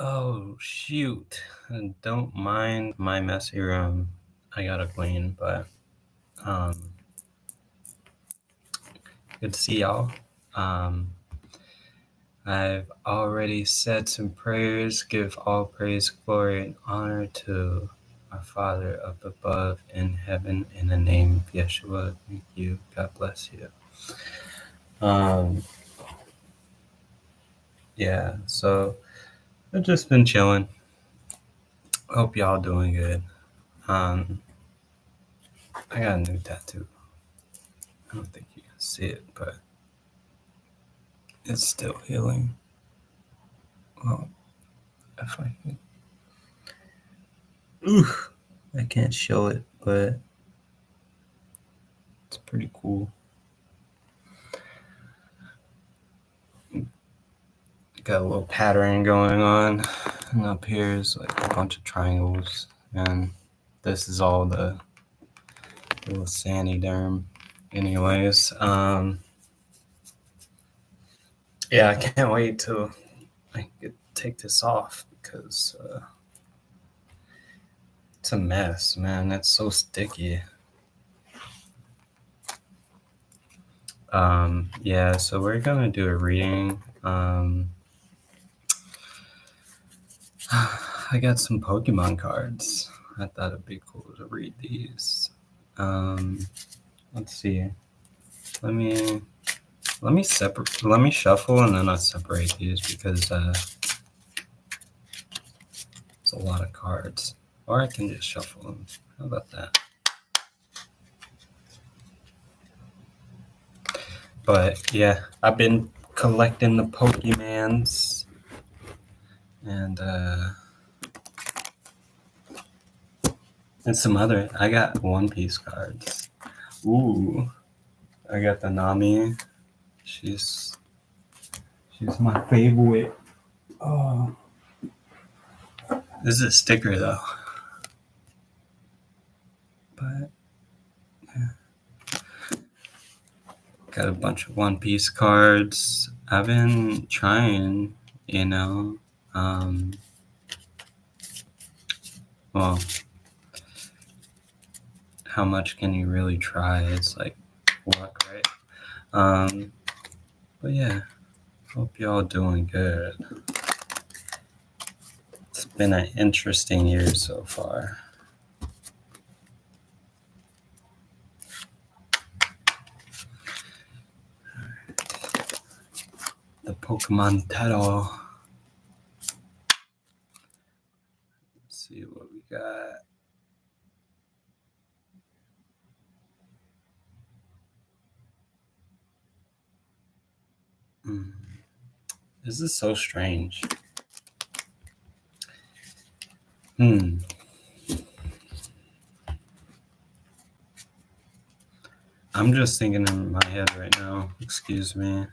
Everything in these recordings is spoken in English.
Oh, shoot. And don't mind my messy room. I gotta clean, but um, good to see y'all. Um, I've already said some prayers. Give all praise, glory, and honor to our Father up above in heaven in the name of Yeshua. Thank you. God bless you. Um, yeah, so I've just been chilling. Hope y'all doing good. Um, I got a new tattoo. I don't think you can see it, but it's still healing. Well, if I can. Oof, I can't show it, but it's pretty cool. Got a little pattern going on, and up here is like a bunch of triangles, and this is all the little sandy derm. Anyways, yeah, I can't wait till I could take this off because it's a mess, man. It's so sticky. Yeah, so we're gonna do a reading. I got some Pokemon cards. I thought it'd be cool to read these. Let's see. Let me separate. Let me shuffle and then I'll separate these because it's a lot of cards. Or I can just shuffle them. How about that? But yeah, I've been collecting the Pokemans and some other. I got One Piece cards. Ooh, I got the Nami. She's my favorite. Oh, this is a sticker though. But yeah. Got a bunch of One Piece cards. I've been trying, well, how much can you really try? It's like luck, right? But yeah, hope y'all doing good. It's been an interesting year so far. The Pokemon title. Let's see what we got. This is so strange. I'm just thinking in my head right now. Excuse me.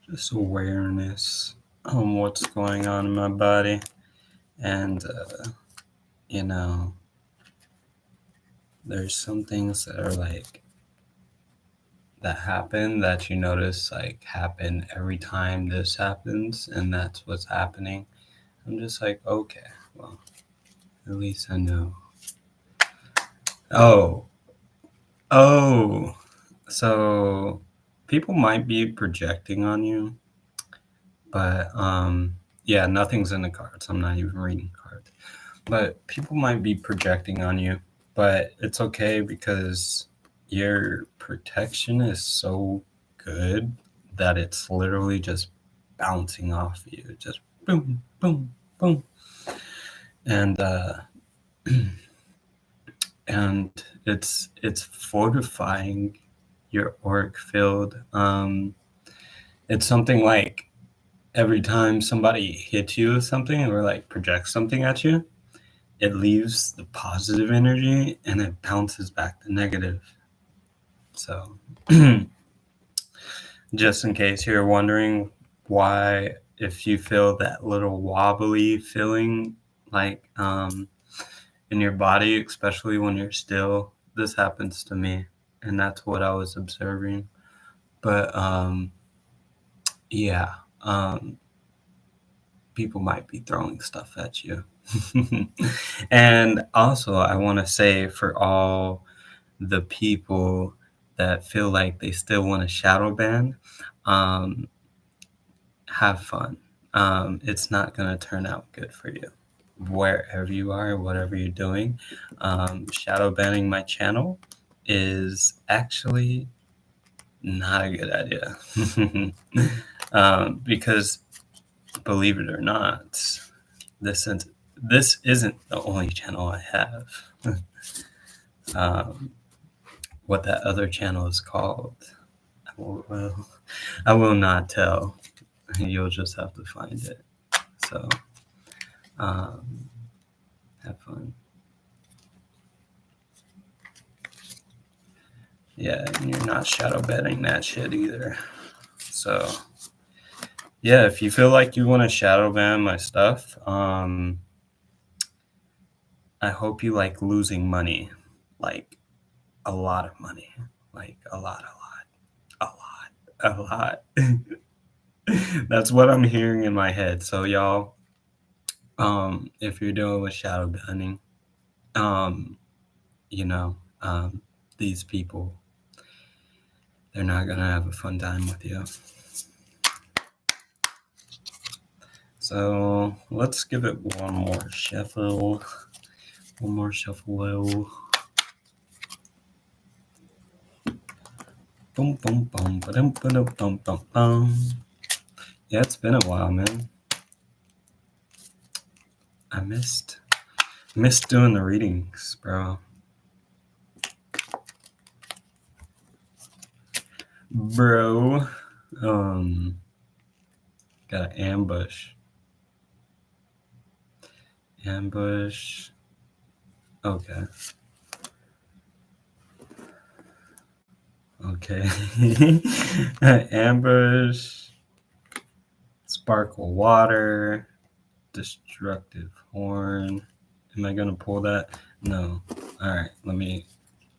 Just awareness on what's going on in my body. And, there's some things that are like, that happen that you notice like happen every time this happens, and that's what's happening. I'm just like, okay, well, at least I know. Oh, so people might be projecting on you, but yeah, nothing's in the cards. I'm not even reading cards. But people might be projecting on you, but it's okay because your protection is so good that it's literally just bouncing off you, just boom, boom, boom, and and it's fortifying your auric field. It's something like every time somebody hits you with something or like projects something at you, it leaves the positive energy and it bounces back the negative. So just in case you're wondering why, if you feel that little wobbly feeling like in your body, especially when you're still, this happens to me. and that's what I was observing. But yeah, um, people might be throwing stuff at you. And also, I want to say for all the people that feel like they still want to shadow ban, um, have fun. It's not going to turn out good for you. Wherever you are, whatever you're doing, shadow banning my channel is actually not a good idea. Because believe it or not, this isn't, this isn't the only channel I have. um, what that other channel is called, well, I will not tell. You'll just have to find it. So, um, have fun. Yeah, and you're not shadow betting that shit either. So, yeah, if you feel like you want to shadow ban my stuff, I hope you like losing money, like a lot of money, like a lot, a lot. That's what I'm hearing in my head. So y'all, if you're dealing with shadow banning, um, you know, these people, they're not gonna have a fun time with you. So let's give it one more shuffle. One more shuffle. Boom, boom, boom, ba-dum, ba-dum, bum, bum, bum. Yeah, it's been a while, man. I missed doing the readings, bro. Bro, got an ambush. Ambush. Okay. Okay. Ambush. Sparkle water. Destructive horn. Am I gonna pull that? No. Alright, let me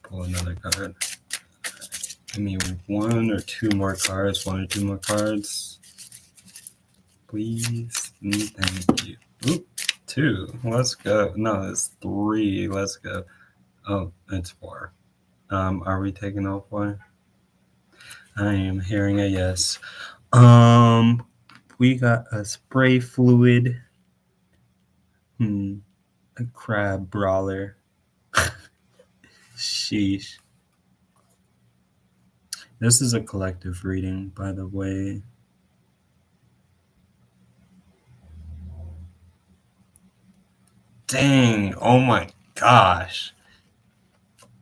pull another card. Give me one or two more cards. One or two more cards. Please. Thank you. Oop, two. Let's go. No, it's three. Let's go. Oh, it's four. Are we taking all four? I am hearing a yes. We got a spray fluid. A crab brawler. Sheesh. This is a collective reading, by the way. Dang, oh my gosh.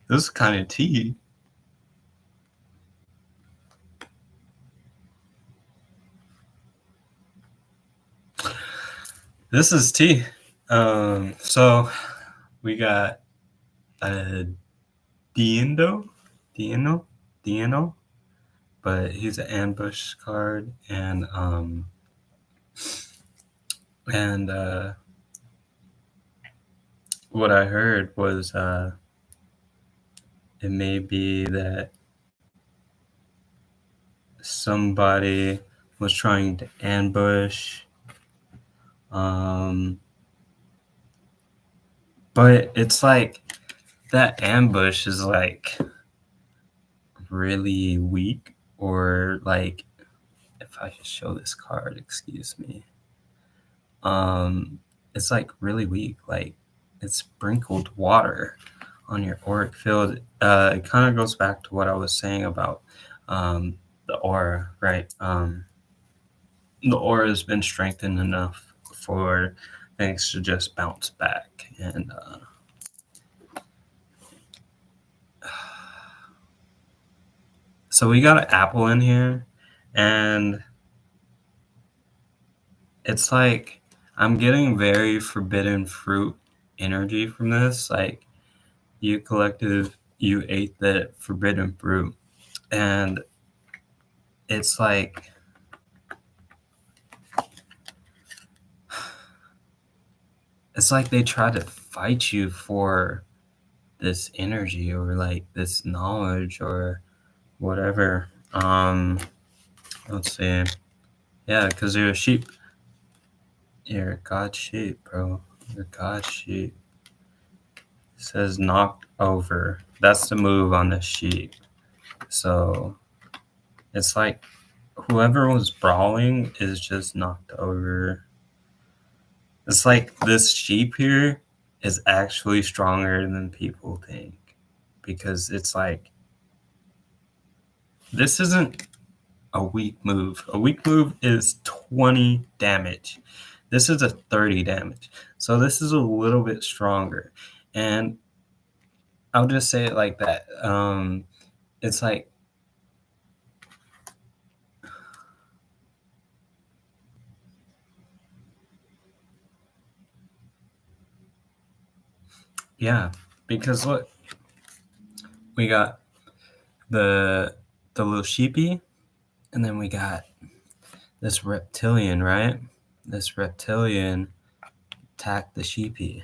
This is kind of tea. This is tea. So we got a Diendo, but he's an ambush card, and what I heard was it may be that somebody was trying to ambush, but it's like that ambush is like really weak, or like, if I just show this card, excuse me, it's like really weak, like it's sprinkled water on your auric field. It kind of goes back to what I was saying about the aura, right? The aura has been strengthened enough for things to just bounce back, and so we got an apple in here, and it's like I'm getting very forbidden fruit energy from this. Like, you collective, you ate the forbidden fruit, and it's like they try to fight you for this energy or like this knowledge or whatever. Let's see. Yeah, because you're a sheep. You're a god sheep, bro. You're a god sheep. It says knocked over. That's the move on the sheep. So it's like whoever was brawling is just knocked over. It's like this sheep here is actually stronger than people think. Because it's like, this isn't a weak move. A weak move is 20 damage. This is a 30 damage. So this is a little bit stronger. And I'll just say it like that. It's like, yeah, because look, we got the little sheepy, and then we got this reptilian, right? This reptilian attacked the sheepy.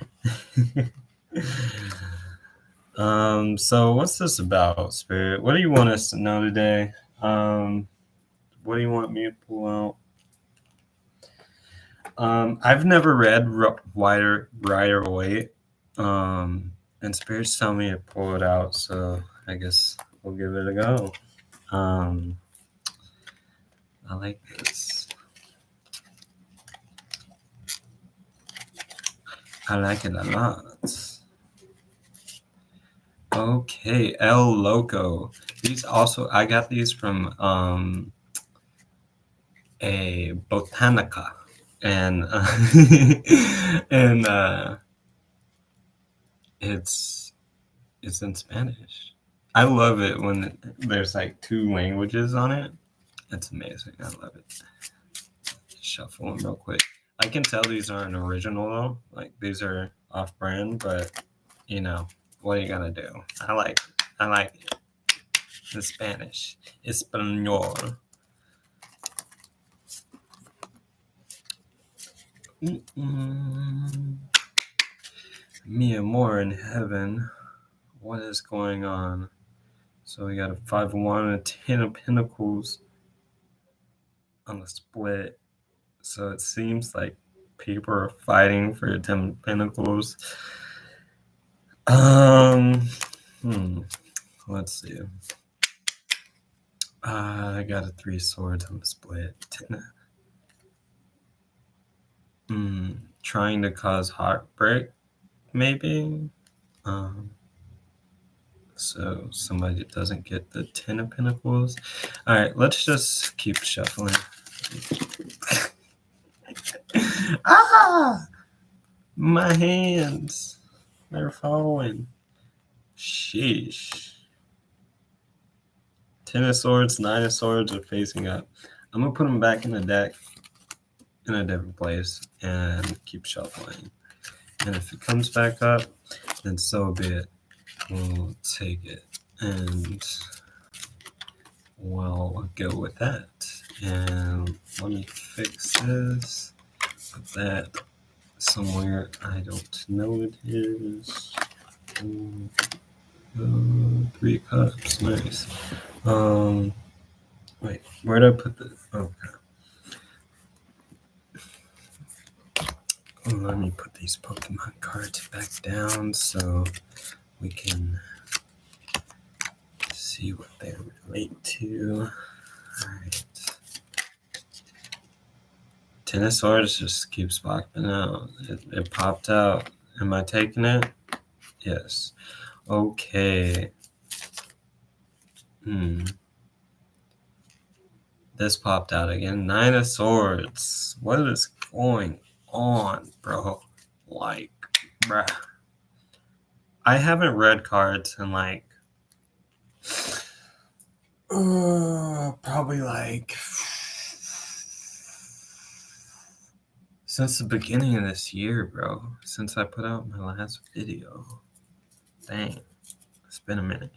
So what's this about, Spirit? What do you want us to know today? What do you want me to pull out? I've never read Rider Waite. And Spirit's telling me to pull it out, so I guess we'll give it a go. I like this. I like it a lot. Okay, El Loco. These also, I got these from a Botanica, and and it's in Spanish. I love it when there's like two languages on it. It's amazing. I love it. Shuffle them real quick. I can tell these aren't original though. Like these are off-brand, but you know what are you gonna do? I like it. In Spanish, Espanol. Mi amor in heaven. What is going on? So we got a 5-1, a 10 of pentacles on the split. So it seems like people are fighting for 10 pentacles. Let's see. I got a 3 swords on the split. Trying to cause heartbreak, maybe. So somebody doesn't get the 10 of pentacles. All right, let's just keep shuffling. My hands, they're falling. Sheesh. 10 of swords, 9 of swords are facing up. I'm gonna put them back in the deck in a different place and keep shuffling. And if it comes back up, then so be it. We'll take it and we'll go with that. And let me fix this. Put that somewhere I don't know it is. 3 cups, nice. Wait, where did I put this? Okay. Let me put these Pokemon cards back down so we can see what they relate to. Alright. 10 of Swords just keeps popping out. It popped out. Am I taking it? Yes. Okay. This popped out again. 9 of Swords. What is going on, bro? Like, bruh. I haven't read cards in like probably like since the beginning of this year, bro. Since I put out my last video. Dang. It's been a minute.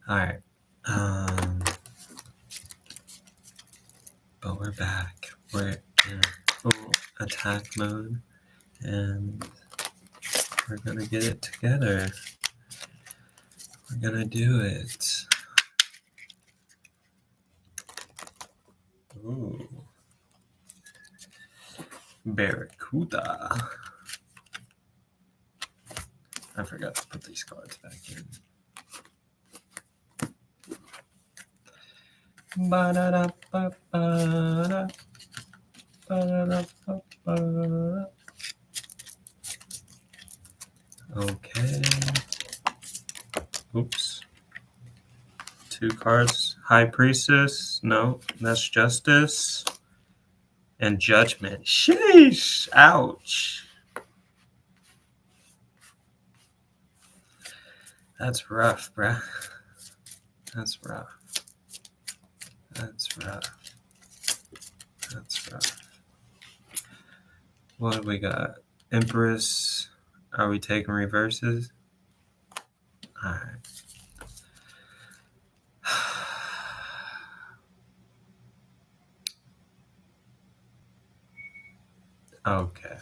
Alright. But we're back. We're in full attack mode. And we're gonna get it together. We're gonna do it. Ooh. Barracuda. I forgot to put these cards back in. Ba-da-da-ba-ba-da. Ba-da-da-ba-ba. Okay. Oops. 2 cards. High Priestess. No, that's Justice. And Judgment. Sheesh. Ouch. That's rough, bruh. That's rough. That's rough. That's rough. What do we got? Empress. Are we taking reverses? Alright. Okay.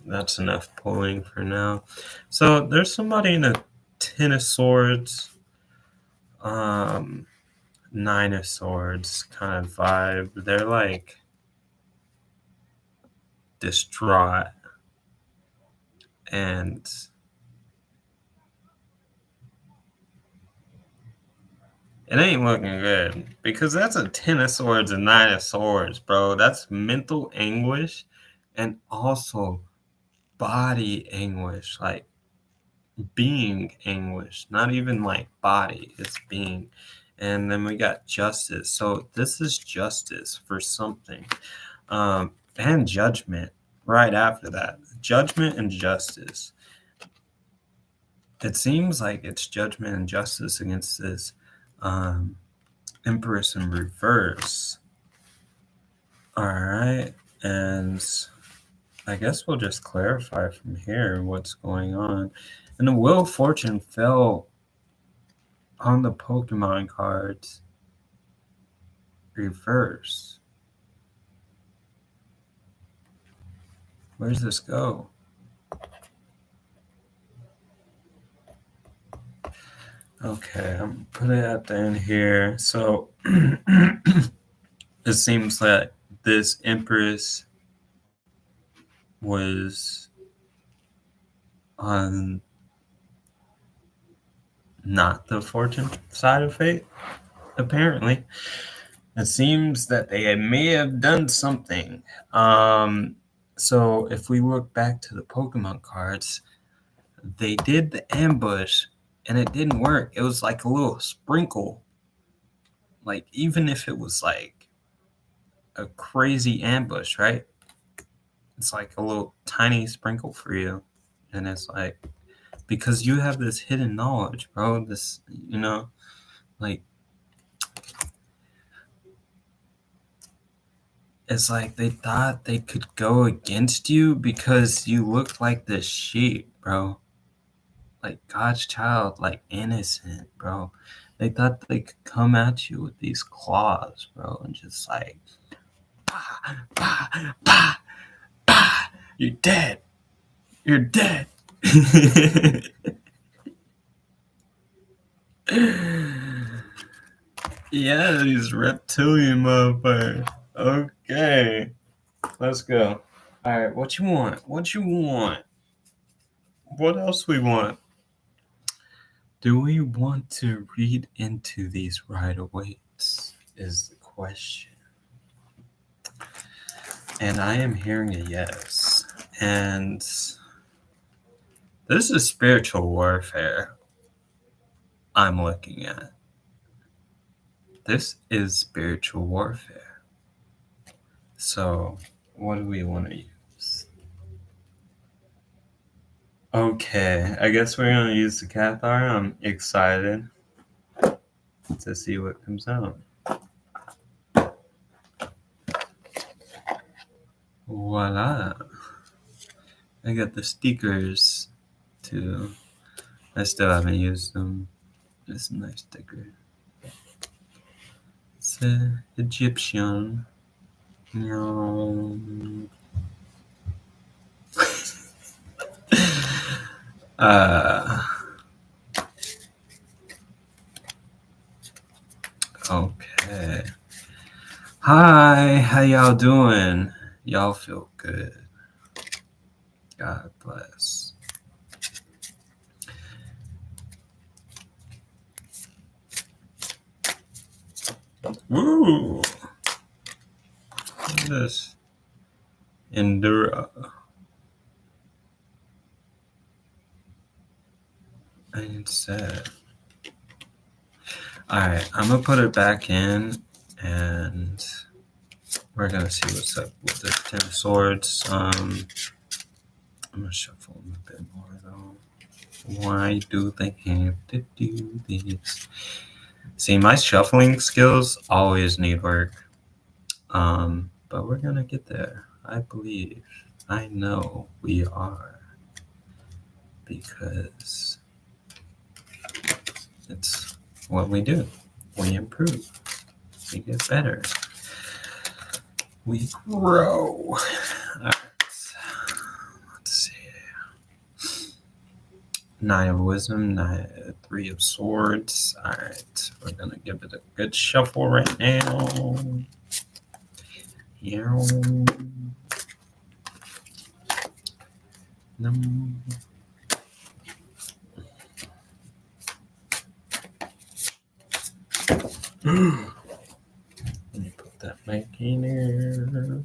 That's enough pulling for now. So there's somebody in a 10 of Swords, 9 of Swords kind of vibe. They're like distraught. And it ain't looking good because that's a 10 of Swords and 9 of Swords, bro. That's mental anguish and also body anguish, like being anguish, not even like body, it's being. And then we got Justice. So this is justice for something. And Judgment right after that. Judgment and Justice. It seems like it's Judgment and Justice against this Empress in reverse. Alright, and I guess we'll just clarify from here what's going on. And the Wheel of Fortune fell on the Pokemon cards reverse. Where does this go? Okay, I'm putting it at the end here. So it seems that this Empress was on not the fortune side of fate, apparently. It seems that they may have done something. So if we look back to the Pokemon cards, they did the ambush and it didn't work. It was like a little sprinkle. Like, even if it was like a crazy ambush, right? It's like a little tiny sprinkle for you. And it's like, because you have this hidden knowledge, bro. This, like, it's like they thought they could go against you because you looked like this sheep, bro. Like God's child, like innocent, bro. They thought they could come at you with these claws, bro, and just like, bah, bah, bah, bah, you're dead. You're dead. Yeah, these reptilian motherfuckers. Okay, let's go. All right, what you want? What you want? What else we want? Do we want to read into these Rider-Waite is the question. And I am hearing a yes. And this is spiritual warfare I'm looking at. This is spiritual warfare. So, what do we want to use? Okay, I guess we're going to use the Cathar. I'm excited to see what comes out. Voila. I got the stickers too. I still haven't used them. It's a nice sticker. It's Egyptian. Okay. Hi, how y'all doing? Y'all feel good. God bless. Woo! What is this? Endura. I ain't sad. Alright, I'm gonna put it back in and we're gonna see what's up with the Ten of Swords. I'm gonna shuffle them a bit more though. Why do they have to do this? See, my shuffling skills always need work. But we're gonna get there. I believe. I know we are. Because it's what we do. We improve. We get better. We grow. Alright. Let's see. 9 of Wisdom, 3 of Swords. Alright. We're gonna give it a good shuffle right now. Here. No. Let me put that mic in there.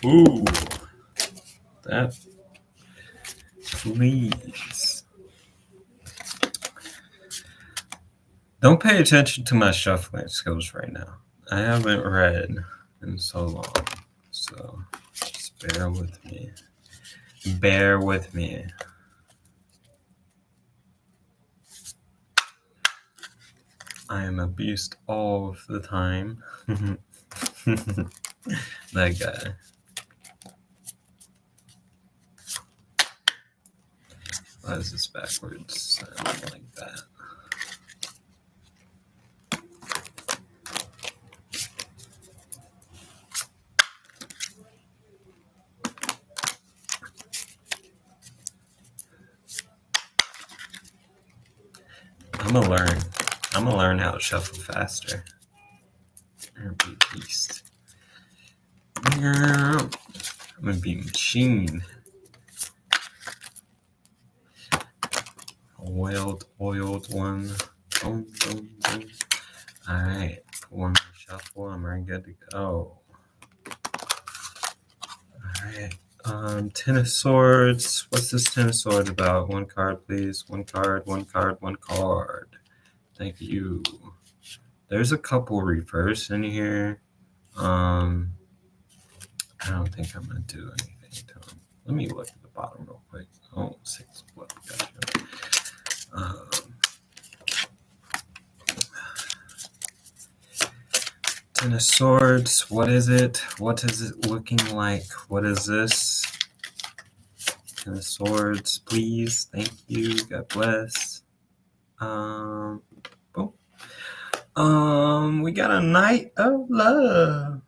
Ooh, that please. Don't pay attention to my shuffling skills right now. I haven't read in so long, so just bear with me. Bear with me. I am a beast all of the time. That guy. Why is this backwards? I don't like that. I'm gonna learn how to shuffle faster. I'm gonna be a beast. I'm gonna be a machine. Oiled one. Boom, boom, boom. Alright, one more shuffle. I'm ready good to go. Alright. 10 of Swords. What's this 10 of Swords about? One card, please. One card, one card, one card. Thank you. There's a couple reverse in here. I don't think I'm gonna do anything to them. Let me look at the bottom real quick. Oh, 6 blood. Gotcha. 10 of Swords. What is it? What is it looking like? What is this? 10 of Swords, please. Thank you. God bless. Boom. We got a Knight of Love.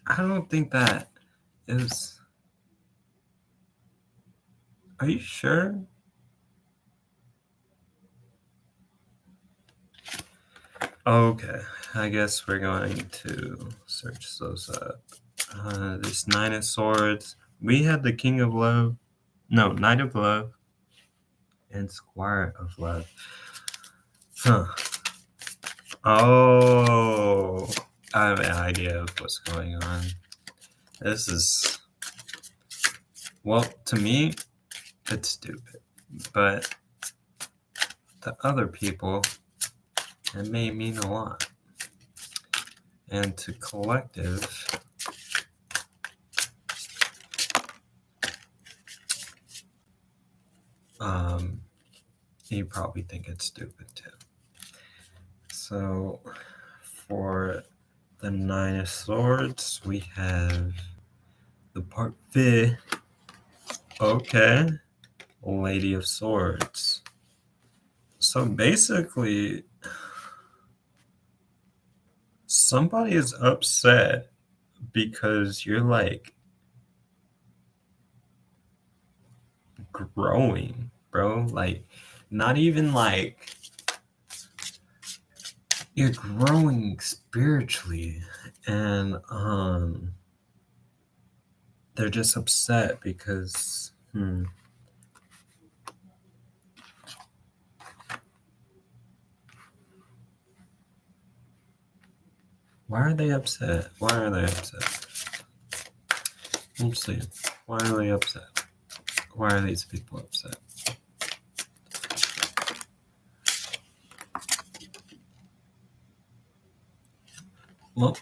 I don't think that is. Are you sure? Okay, I guess we're going to search those up. This 9 of Swords. We had the King of Love. No, Knight of Love. And Squire of Love. Huh. Oh, I have an idea of what's going on. This is, well, to me, it's stupid. But to other people, it may mean a lot. And to collective, you probably think it's stupid too. So for the 9 of Swords, we have the part B. Okay. Lady of Swords. So basically, somebody is upset because you're like growing, bro. Like, not even like you're growing spiritually, and they're just upset because why are they upset? Why are they upset? Let's see. Why are they upset? Why are these people upset? Well,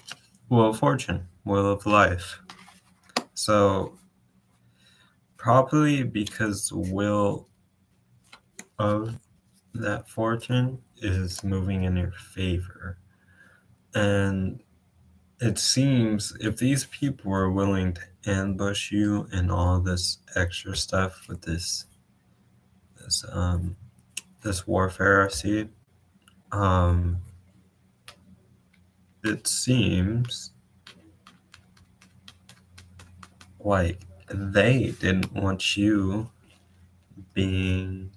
Wheel of Fortune, Wheel of Life. So, probably because the wheel of that fortune is moving in your favor. And it seems if these people were willing to ambush you and all this extra stuff with this warfare I see, it seems like they didn't want you being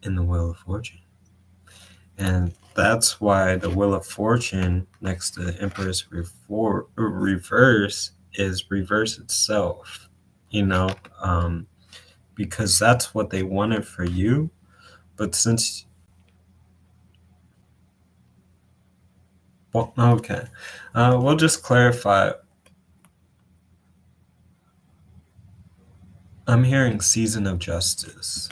in the Wheel of Fortune. And that's why the Wheel of Fortune next to the Empress Reverse is reverse itself, you know, because that's what they wanted for you. But since, well, okay, we'll just clarify. I'm hearing Season of Justice.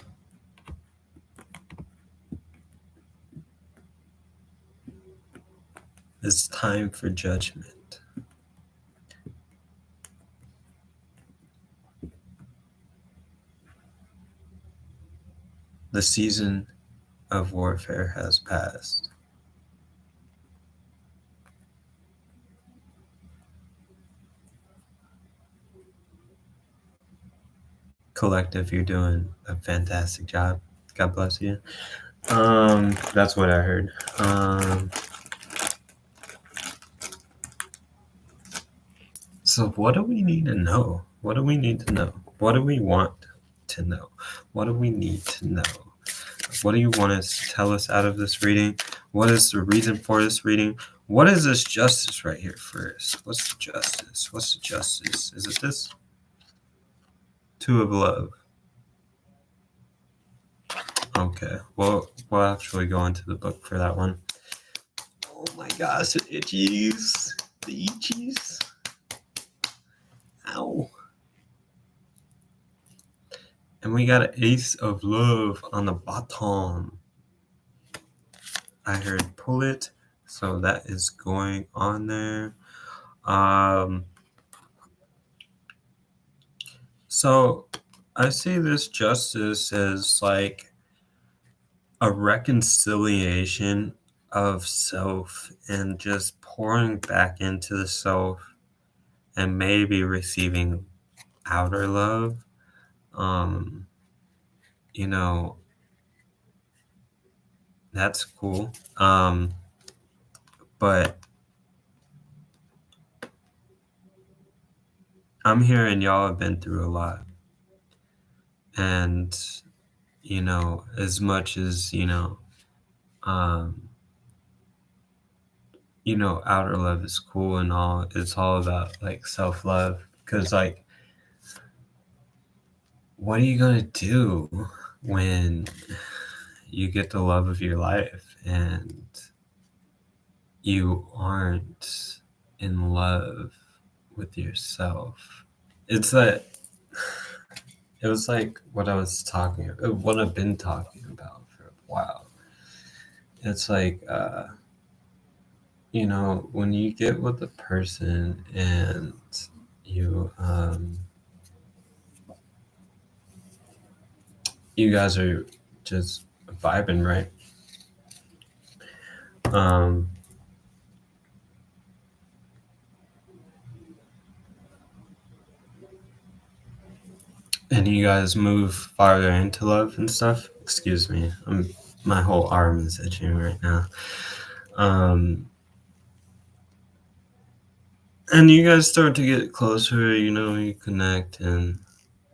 It's time for judgment. The season of warfare has passed. Collective, you're doing a fantastic job. God bless you. That's what I heard. So what do we need to know? What do we need to know? What do we want to know? What do we need to know? What do you want us to tell us out of this reading? What is the reason for this reading? What is this justice right here first? What's the justice? What's the justice? Is it this? Two of Love. Okay, well, we'll actually go into the book for that one. Oh my gosh, the itchies. The itchies. Ow. And we got an Ace of Love on the bottom. I heard pull it, so that is going on there. So I see this justice as like a reconciliation of self and just pouring back into the self and maybe receiving outer love. You know, that's cool. But I'm hearing y'all have been through a lot. And, you know, as much as, outer love is cool and all, it's all about like self-love. Because like, what are you gonna do when you get the love of your life and you aren't in love with yourself? It's that it was like what what I've been talking about for a while. It's like when you get with a person and you guys are just vibing, right? And you guys move farther into love and stuff. Excuse me, my whole arm is itching right now. And you guys start to get closer, you connect and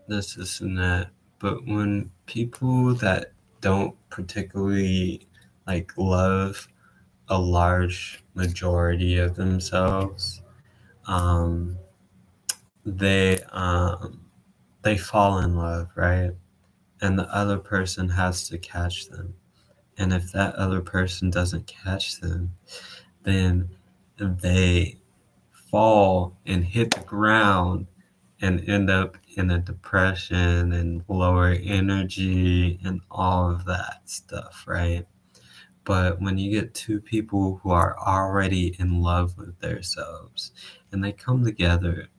this and that. But when people that don't particularly like love a large majority of themselves, um, they um, they fall in love, right? And the other person has to catch them. And if that other person doesn't catch them, then they fall and hit the ground and end up in a depression and lower energy and all of that stuff, right? But when you get two people who are already in love with themselves and they come together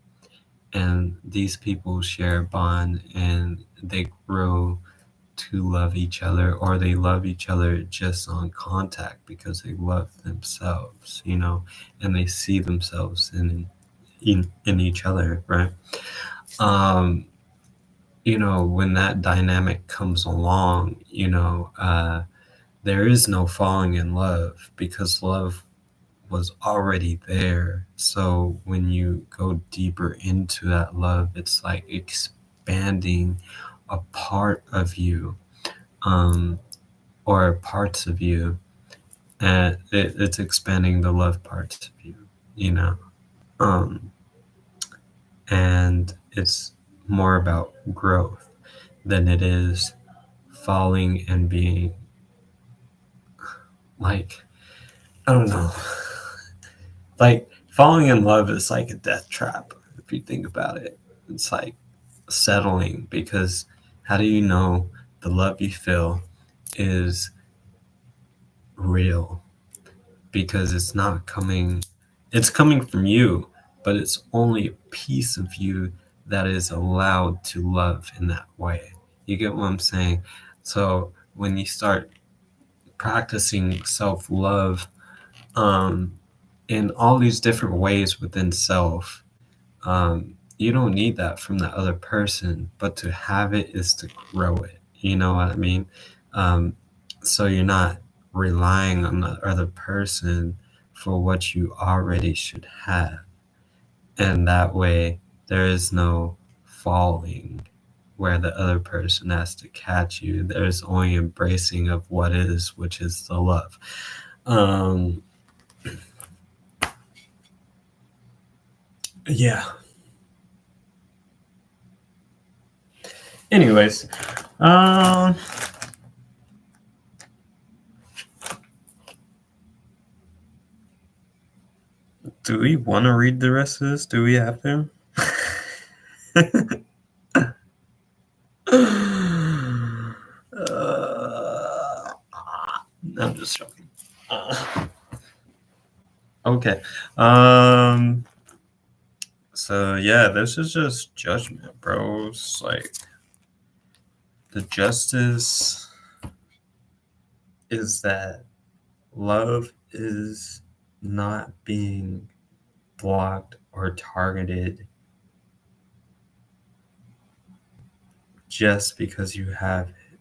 and these people share a bond and they grow to love each other, or they love each other just on contact because they love themselves, and they see themselves in each other, right? um when that dynamic comes along, there is no falling in love because love was already there. So when you go deeper into that love, it's like expanding a part of you, um, or parts of you, and it's expanding the love parts of you, you know. Um, and it's more about growth than it is falling and being like, I don't know. Like falling in love is like a death trap if you think about it. It's like settling because how do you know the love you feel is real? Because it's coming from you, but it's only a piece of you that is allowed to love in that way. You get what I'm saying? So when you start practicing self-love, um, in all these different ways within self, you don't need that from the other person, but to have it is to grow it. You know what I mean? Um, so you're not relying on the other person for what you already should have. And that way, there is no falling where the other person has to catch you. There's only embracing of what is, which is the love. Um, yeah. Anyways, um, do we want to read the rest of this? Do we have to? I'm just joking. Okay. So yeah, this is just judgment, bro. It's like the justice is that love is not being blocked or targeted just because you have it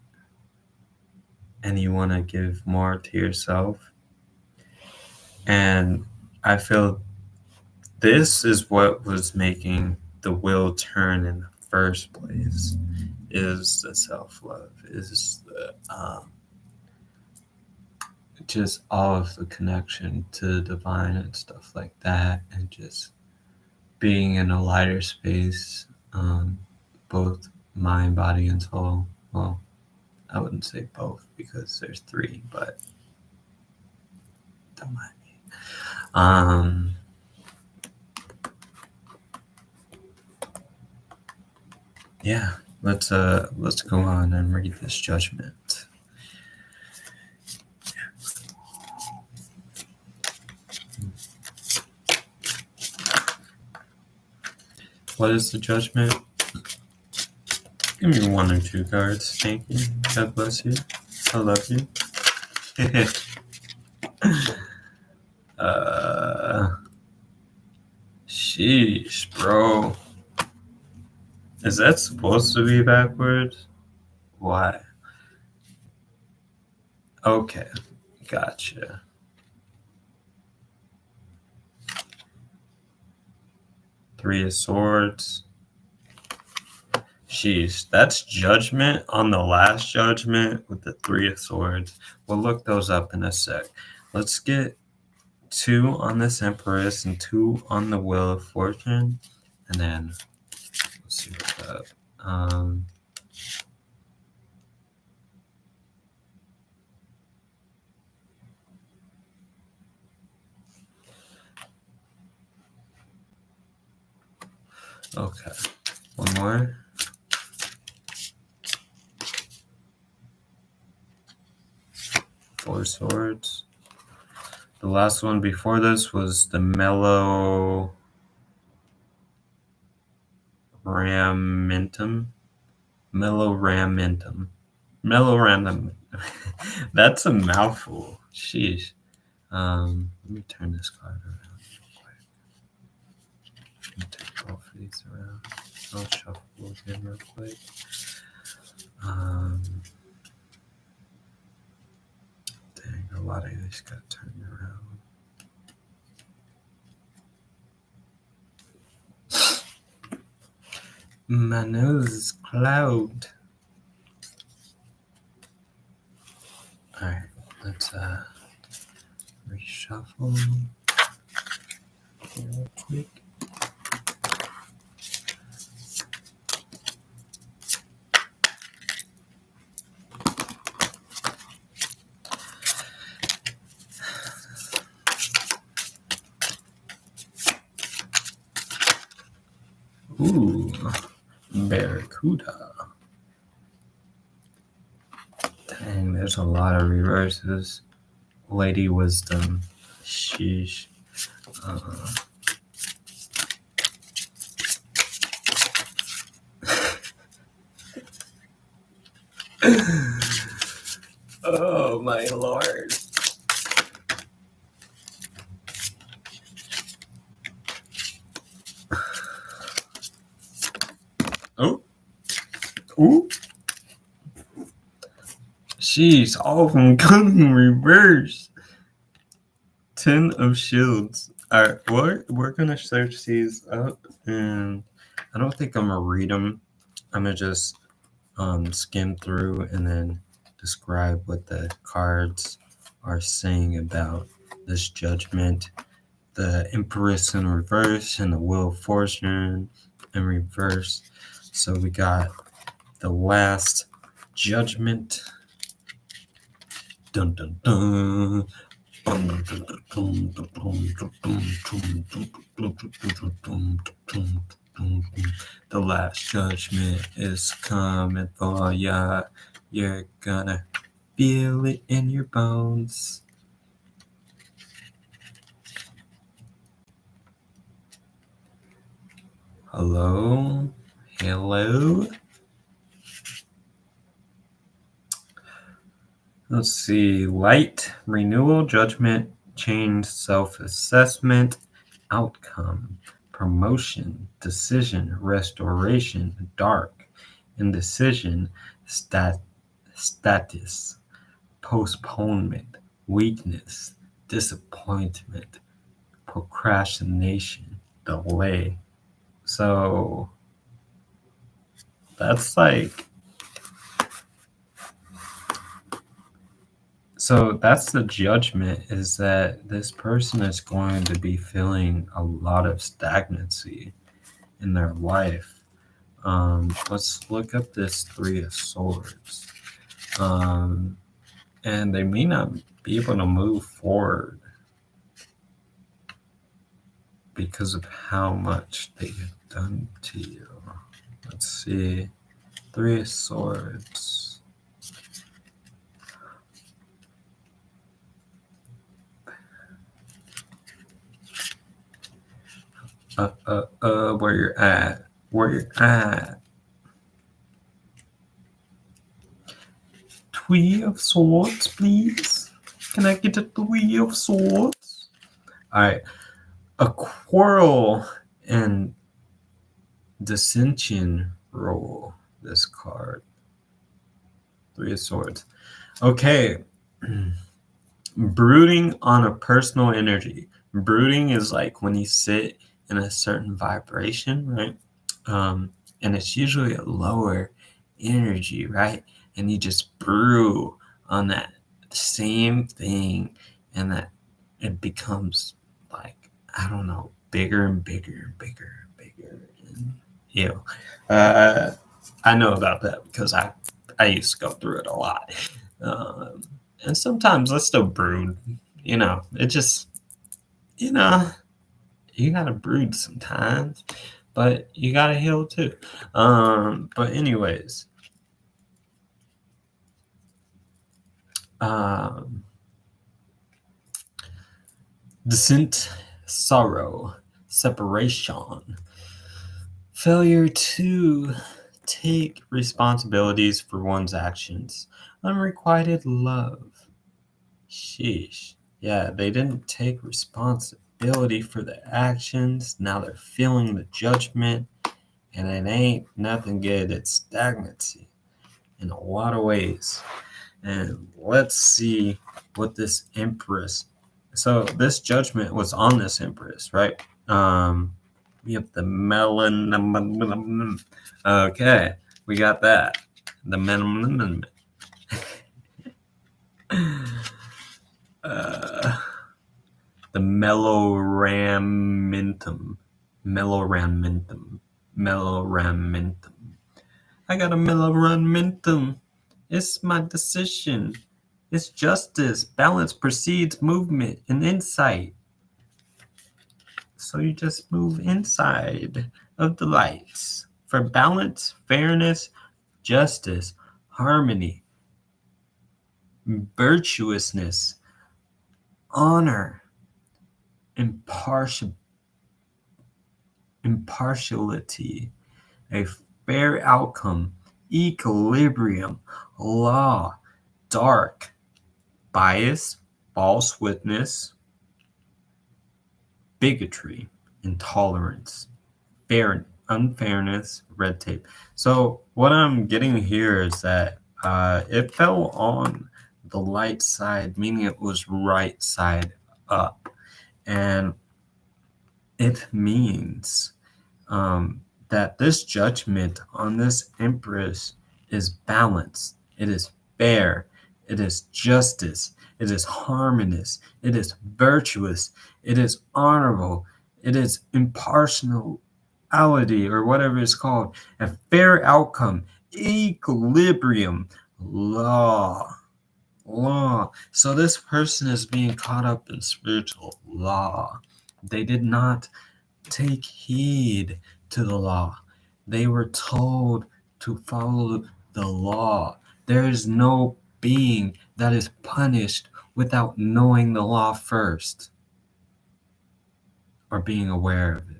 and you want to give more to yourself. And I feel this is what was making the wheel turn in the first place, is the self-love, is the just all of the connection to the divine and stuff like that, and just being in a lighter space, both mind, body, and soul. Well, I wouldn't say both because there's three, but don't mind me. Yeah, let's go on and read this judgment. What is the judgment? Give me one or two cards. Thank you. God bless you. I love you. Sheesh, bro. Is that supposed to be backwards? Why? Okay, gotcha. Three of Swords. Sheesh, that's Judgment on the Last Judgment with the Three of Swords. We'll look those up in a sec. Let's get 2 on this Empress and 2 on the Wheel of Fortune, and then let's see what's up. Okay, one more. Four Swords. The last one before this was the Mellow Ramentum. Mellow Ramentum. Mellow Random. That's a mouthful. Sheesh. Let me turn this card around real quick. Let me take both of these around. I'll shuffle again real quick. Dang, a lot of these got turned around. My nose is clogged. Alright, let's reshuffle real quick. Ooh, Barracuda. Dang, there's a lot of reverses. Lady Wisdom. Sheesh. Oh my lord. Oh. Ooh. Jeez, all of them come in reverse. 10 of Shields. Alright, we're gonna search these up, and I don't think I'm gonna read them. I'm gonna just skim through and then describe what the cards are saying about this Judgment. The Empress in reverse and the Wheel of Fortune in reverse. So we got the Last Judgment. Dun dun dun. The Last Judgment is coming for ya. You're gonna feel it in your bones. Hello? Hello? Let's see. Light, renewal, judgment, change, self-assessment, outcome, promotion, decision, restoration, dark, indecision, status, postponement, weakness, disappointment, procrastination, delay. So that's like, so that's the Judgment, is that this person is going to be feeling a lot of stagnancy in their life. Let's look up this Three of Swords. And they may not be able to move forward because of how much they have done to you. Let's see. Three of Swords. Where you're at? Where you're at? Three of Swords, please. Can I get a Three of Swords? All right. A quarrel and dissension roll this card. Three of Swords. Okay. Brooding on a personal energy. Brooding is like when you sit in a certain vibration, right? and it's usually a lower energy, right? And you just brew on that same thing, and that it becomes like, I don't know, bigger and bigger and bigger and bigger. And, I know about that because I used to go through it a lot. Um, and sometimes I still brood, it just, you know, you gotta brood sometimes, but you gotta heal too. But anyways, um, descent, sorrow, separation, failure to take responsibilities for one's actions, unrequited love. Sheesh. Yeah, they didn't take responsibility for their actions. Now they're feeling the judgment, and it ain't nothing good. It's stagnancy in a lot of ways. And let's see what this empress. So this judgment was on this empress, right? We have the melon. Okay, we got that. The melon. The melloramentum. I got a melloramentum. It's my decision. It's justice. Balance precedes movement and insight. So you just move inside of the lights for balance, fairness, justice, harmony, virtuousness, honor, impartiality, a fair outcome, equilibrium, law, dark, bias, false witness, bigotry, intolerance, unfairness, red tape. So what I'm getting here is that it fell on the light side, meaning it was right side up. And it means that this judgment on this empress is balanced. It is fair. It is justice. It is harmonious. It is virtuous. It is honorable. It is impartiality, or whatever it's called. A fair outcome. Equilibrium. Law. So this person is being caught up in spiritual law. They did not take heed to the law. They were told to follow the law. There is no being that is punished without knowing the law first or being aware of it.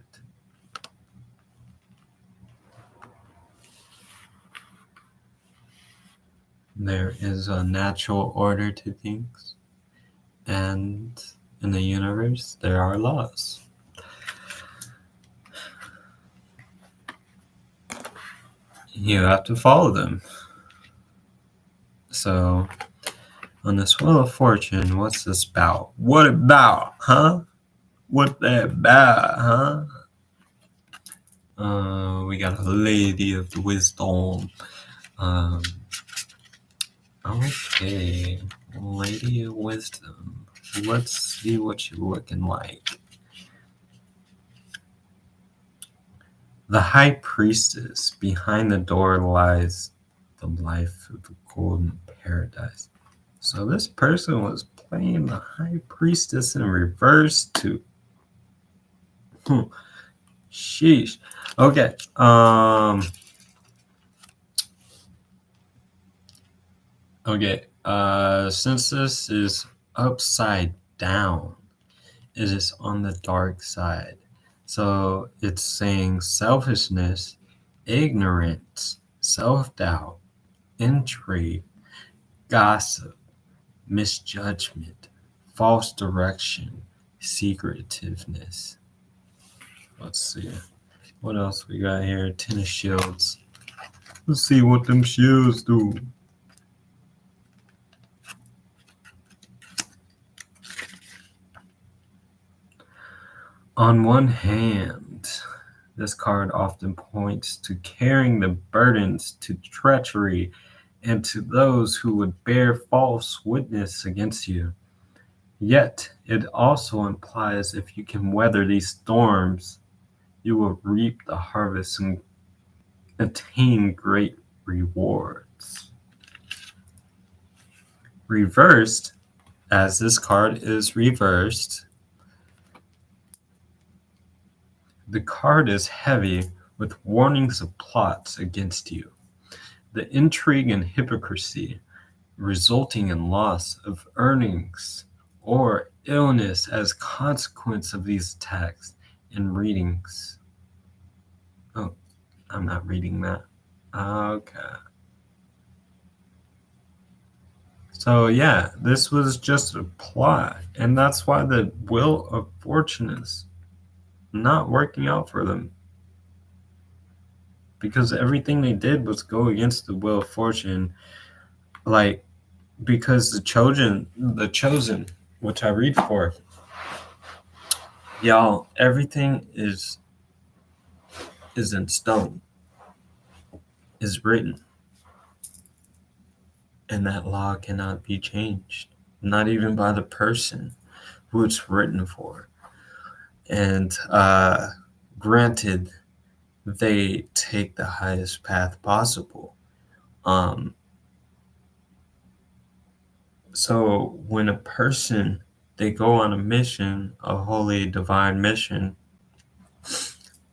There is a natural order to things, and in the universe, there are laws. You have to follow them. So, on this Wheel of Fortune, what's this about? What about, huh? What that about, huh? We got a Lady of Wisdom. Okay, Lady of Wisdom. Let's see what you're looking like. The High Priestess. Behind the door lies the life of the golden paradise. So this person was playing the High Priestess in reverse too. Sheesh. Okay. Okay. Since this is upside down, it is on the dark side. So it's saying selfishness, ignorance, self-doubt, intrigue, gossip, misjudgment, false direction, secretiveness. Let's see. What else we got here? Ten of Shields. Let's see what them shields do. On one hand, This card often points to carrying the burdens, to treachery, and to those who would bear false witness against you. Yet, it also implies if you can weather these storms, you will reap the harvest and attain great rewards. Reversed, as this card is reversed, the card is heavy with warnings of plots against you. The intrigue and hypocrisy resulting in loss of earnings or illness as consequence of these attacks and readings. Oh, I'm not reading that. Okay. So yeah, this was just a plot, and that's why the Wheel of Fortune is not working out for them. Because everything they did was go against the Wheel of Fortune. Like, because the chosen, which I read for, y'all, everything is in stone, is written, and that law cannot be changed, not even by the person who it's written for. And granted, they take the highest path possible. So when a person, they go on a mission, a holy divine mission,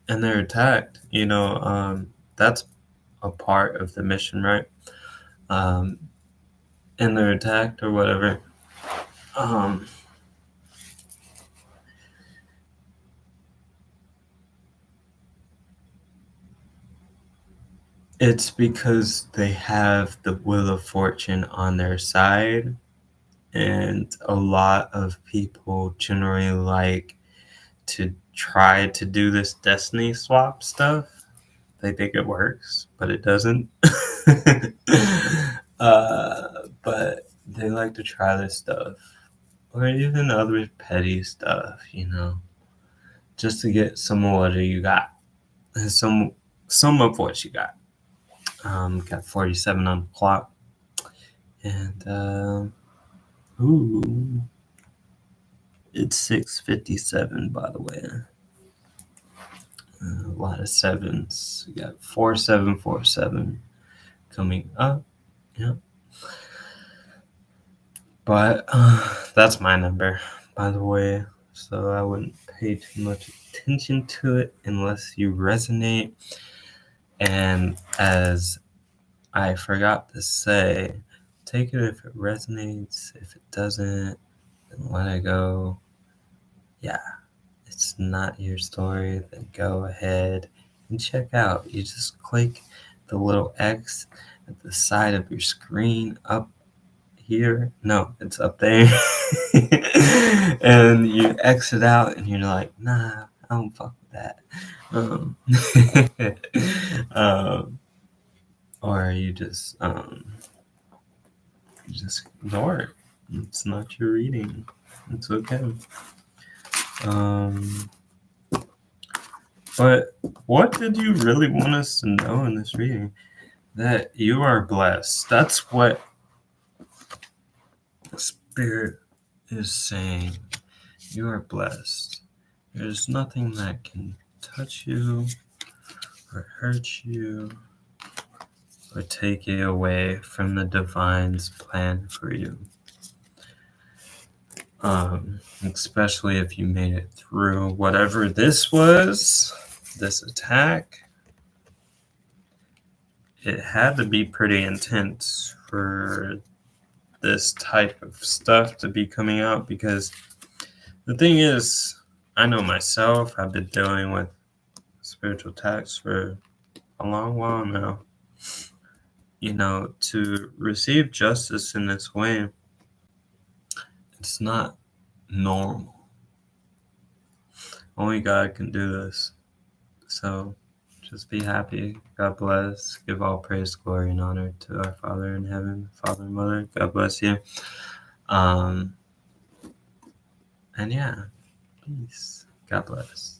and they're attacked, that's a part of the mission, right? And they're attacked or whatever. It's because they have the Wheel of Fortune on their side, and a lot of people generally like to try to do this destiny swap stuff. They think it works, but it doesn't. But they like to try this stuff, or even other petty stuff, just to get some of what you got, some of what you got. Got 47 on the clock, and it's 6:57, by the way. A lot of sevens. We got 4747 coming up. Yeah. But that's my number, by the way. So I wouldn't pay too much attention to it unless you resonate. And as I forgot to say, take it if it resonates. If it doesn't, then let it go. Yeah, it's not your story, then go ahead and check out. You just click the little X at the side of your screen up here. No, it's up there. And you exit out and you're like, nah, I don't fuck with that. Or you just ignore it. It's not your reading. It's okay. But what did you really want us to know in this reading? That you are blessed. That's what the Spirit is saying. You are blessed. There's nothing that can touch you or hurt you or take you away from the Divine's plan for you. Especially if you made it through whatever this was, this attack. It had to be pretty intense for this type of stuff to be coming out, because the thing is, I know myself, I've been dealing with spiritual attacks for a long while now. To receive justice in this way, it's not normal. Only God can do this. So just be happy. God bless. Give all praise, glory, and honor to our Father in heaven, Father and Mother. God bless you. And yeah, peace. God bless.